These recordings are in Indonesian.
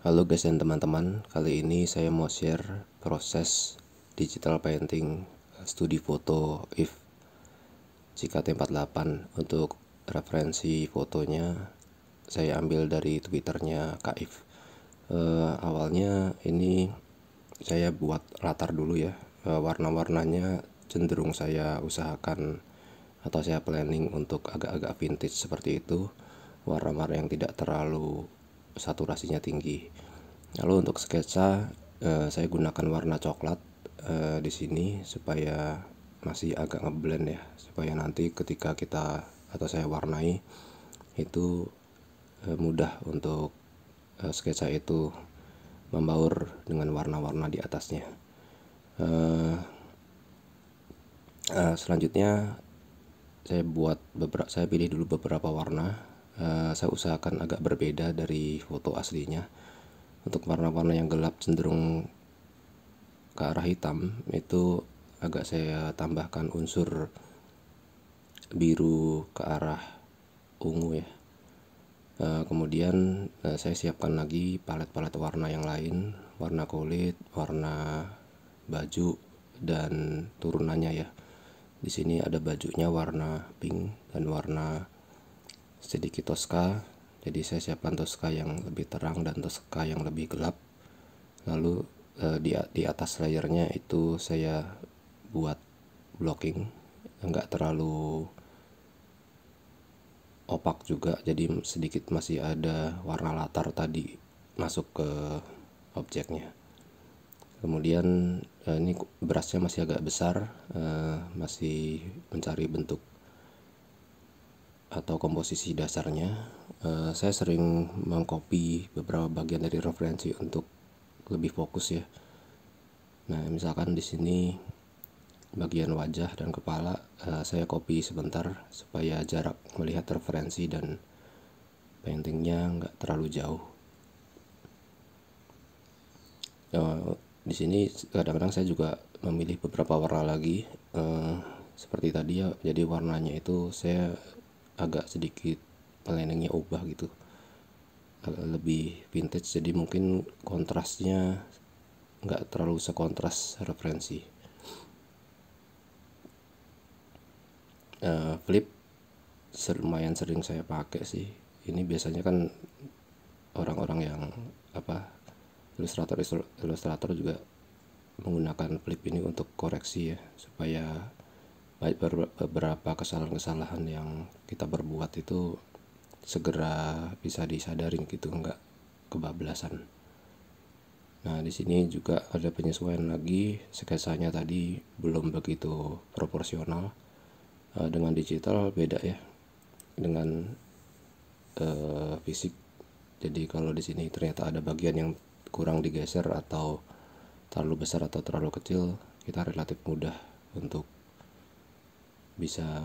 Halo guys dan teman-teman, kali ini saya mau share proses digital painting studi foto if JKT48. Untuk referensi fotonya saya ambil dari twitternya Kak If. Awalnya ini saya buat latar dulu ya. Warna-warnanya cenderung saya usahakan atau saya planning untuk agak-agak vintage seperti itu, warna-warna yang tidak terlalu saturasinya tinggi. Lalu untuk sketsa saya gunakan warna coklat di sini supaya masih agak ngeblend ya, supaya nanti ketika kita atau saya warnai itu mudah untuk sketsa itu membaur dengan warna-warna di atasnya. Selanjutnya saya pilih dulu beberapa warna. Saya usahakan agak berbeda dari foto aslinya. Untuk warna-warna yang gelap cenderung ke arah hitam, itu agak saya tambahkan unsur biru ke arah ungu ya. Kemudian saya siapkan lagi palet-palet warna yang lain, warna kulit, warna baju, dan turunannya ya. Di sini ada bajunya warna pink dan warna sedikit toska. Jadi saya siapkan toska yang lebih terang dan toska yang lebih gelap. Lalu di atas layernya itu saya buat blocking, enggak terlalu opak juga, jadi sedikit masih ada warna latar tadi masuk ke objeknya. Kemudian ini berasnya masih agak besar, masih mencari bentuk atau komposisi dasarnya. Saya sering mengcopy beberapa bagian dari referensi untuk lebih fokus ya. Nah, misalkan di sini bagian wajah dan kepala saya copy sebentar supaya jarak melihat referensi dan paintingnya nggak terlalu jauh. Di sini kadang-kadang saya juga memilih beberapa warna lagi seperti tadi ya. Jadi warnanya itu saya agak sedikit planningnya ubah gitu, lebih vintage, jadi mungkin kontrasnya nggak terlalu sekontras referensi. Flip lumayan sering saya pakai sih. Ini biasanya kan orang-orang yang ilustrator juga menggunakan flip ini untuk koreksi ya, supaya beberapa kesalahan-kesalahan yang kita berbuat itu segera bisa disadarin gitu, nggak kebablasan. Nah, di sini juga ada penyesuaian lagi, sketsanya tadi belum begitu proporsional. Dengan digital beda ya, dengan fisik. Jadi kalau di sini ternyata ada bagian yang kurang digeser atau terlalu besar atau terlalu kecil, kita relatif mudah untuk bisa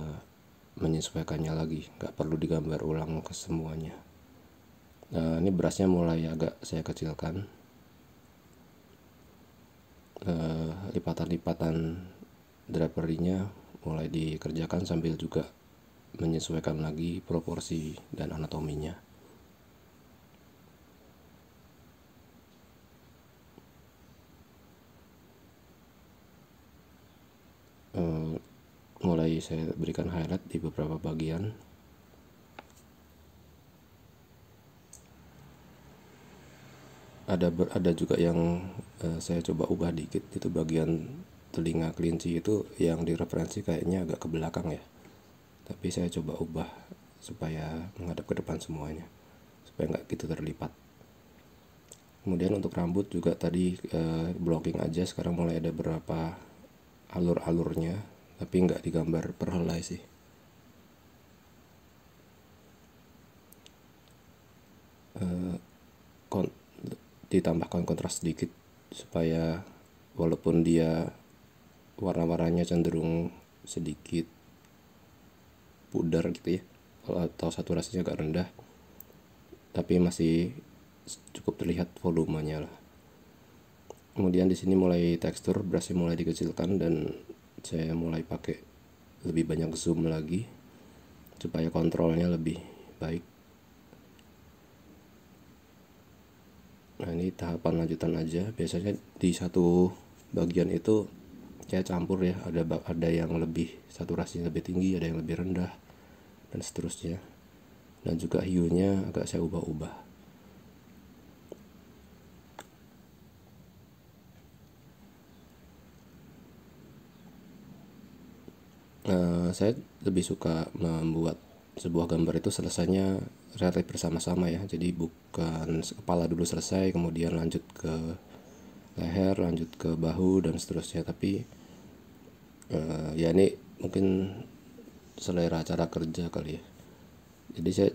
menyesuaikannya lagi, nggak perlu digambar ulang ke semuanya. Nah, ini berasnya mulai agak saya kecilkan, lipatan-lipatan drapery-nya mulai dikerjakan sambil juga menyesuaikan lagi proporsi dan anatominya. Mulai saya berikan highlight di beberapa bagian. Ada juga yang saya coba ubah dikit, itu bagian telinga kelinci itu yang direferensi kayaknya agak ke belakang ya, tapi saya coba ubah supaya menghadap ke depan semuanya, supaya nggak gitu terlipat. Kemudian untuk rambut juga tadi blocking aja, sekarang mulai ada beberapa alur-alurnya, tapi nggak digambar per helai sih. Ditambahkan kontras sedikit supaya walaupun dia warna-warnanya cenderung sedikit pudar gitu ya, atau saturasinya agak rendah, tapi masih cukup terlihat volumenya lah. Kemudian di sini mulai tekstur, brushnya mulai dikecilkan dan saya mulai pakai lebih banyak zoom lagi supaya kontrolnya lebih baik. Nah, ini tahapan lanjutan aja. Biasanya di satu bagian itu saya campur ya, ada yang lebih saturasinya lebih tinggi, ada yang lebih rendah, dan seterusnya. Dan juga hue-nya agak saya ubah-ubah. Saya lebih suka membuat sebuah gambar itu selesainya relatif bersama-sama ya. Jadi bukan kepala dulu selesai, kemudian lanjut ke leher, lanjut ke bahu, dan seterusnya. Tapi ya ini mungkin selera cara kerja kali ya. Jadi saya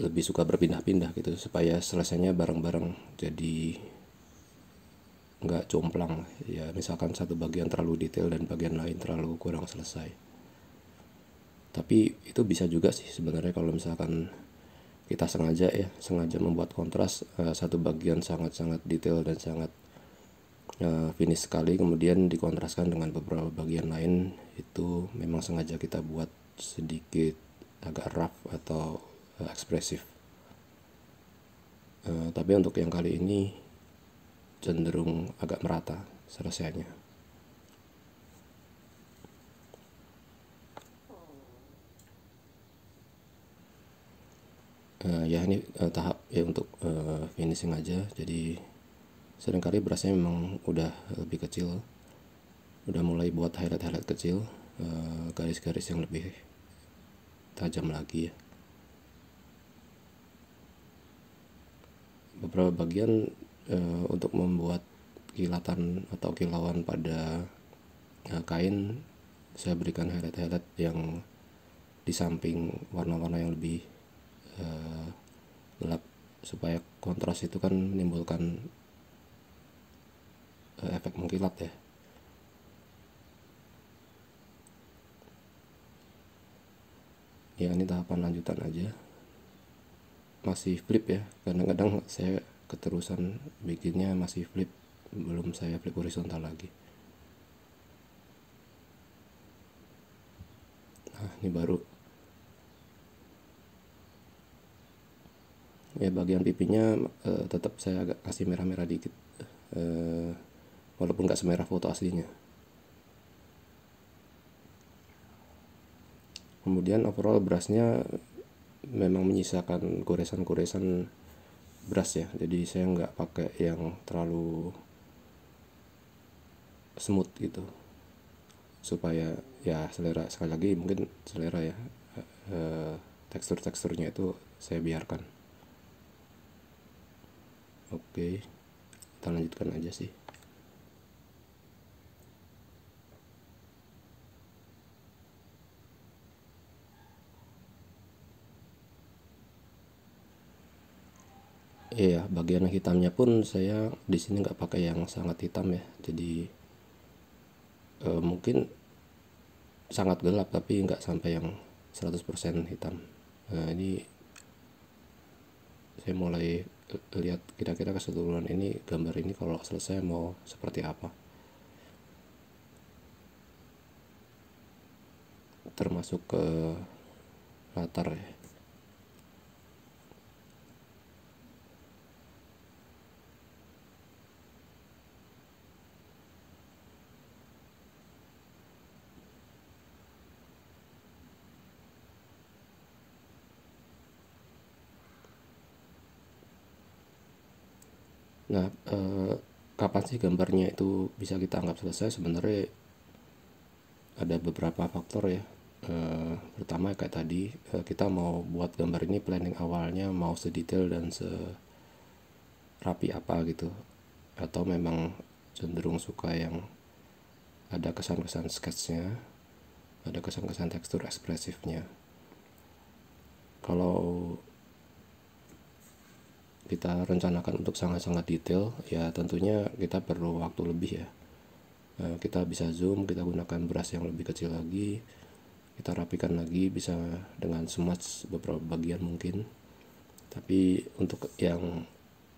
lebih suka berpindah-pindah gitu supaya selesainya bareng-bareng, jadi nggak jomplang ya. Misalkan satu bagian terlalu detail dan bagian lain terlalu kurang selesai. Tapi itu bisa juga sih sebenarnya kalau misalkan kita sengaja membuat kontras, satu bagian sangat-sangat detail dan sangat finish sekali, kemudian dikontraskan dengan beberapa bagian lain, itu memang sengaja kita buat sedikit agak rough atau ekspresif. Tapi untuk yang kali ini cenderung agak merata selesainya. Ya ini tahap ya untuk finishing aja. Jadi seringkali berasnya memang udah lebih kecil, udah mulai buat highlight kecil, garis-garis yang lebih tajam lagi ya. Beberapa bagian untuk membuat kilatan atau kilauan pada kain, saya berikan highlight yang di samping warna-warna yang lebih gelap, supaya kontras itu kan menimbulkan efek mengkilat ya. Ya ini tahapan lanjutan aja, masih flip ya. Kadang-kadang saya keterusan bikinnya masih flip, belum saya flip horizontal lagi. Nah ini baru ya. Bagian pipinya tetap saya agak kasih merah-merah dikit, walaupun nggak semerah foto aslinya. Kemudian overall brushnya memang menyisakan goresan-goresan brush ya. Jadi saya nggak pakai yang terlalu smooth gitu, supaya ya selera, sekali lagi mungkin selera ya, tekstur-teksturnya itu saya biarkan. Oke, kita lanjutkan aja sih. Iya, bagian hitamnya pun saya di sini nggak pakai yang sangat hitam ya. Jadi mungkin sangat gelap tapi nggak sampai yang 100% hitam. Nah ini saya mulai lihat kira-kira keseluruhan ini, gambar ini kalau selesai mau seperti apa, termasuk ke latar ya. Nah, kapan sih gambarnya itu bisa kita anggap selesai? Sebenarnya ada beberapa faktor ya. Pertama kayak tadi, kita mau buat gambar ini, planning awalnya mau sedetail dan serapi apa gitu, atau memang cenderung suka yang ada kesan-kesan sketsnya, ada kesan-kesan tekstur ekspresifnya. Kalau kita rencanakan untuk sangat-sangat detail, ya tentunya kita perlu waktu lebih ya. Kita bisa zoom, kita gunakan brush yang lebih kecil lagi, kita rapikan lagi, bisa dengan smudge beberapa bagian mungkin. Tapi untuk yang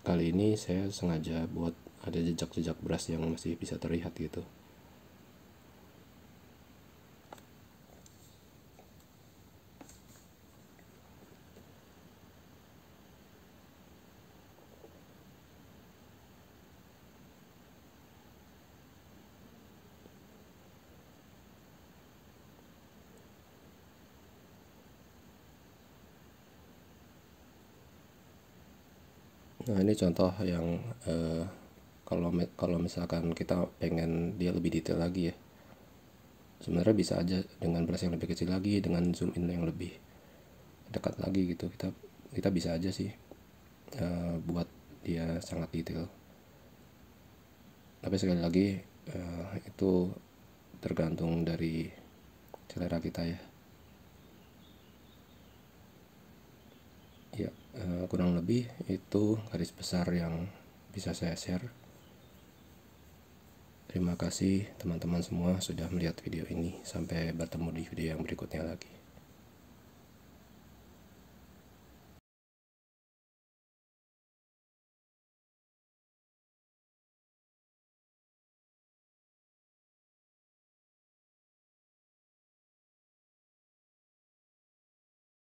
kali ini saya sengaja buat ada jejak-jejak brush yang masih bisa terlihat gitu. Nah, ini contoh yang kalau misalkan kita pengen dia lebih detail lagi ya, sebenarnya bisa aja dengan brush yang lebih kecil lagi, dengan zoom in yang lebih dekat lagi gitu. Kita bisa aja sih buat dia sangat detail. Tapi sekali lagi itu tergantung dari selera kita ya. Ya, kurang lebih itu garis besar yang bisa saya share. Terima kasih teman-teman semua sudah melihat video ini. Sampai bertemu di video yang berikutnya lagi.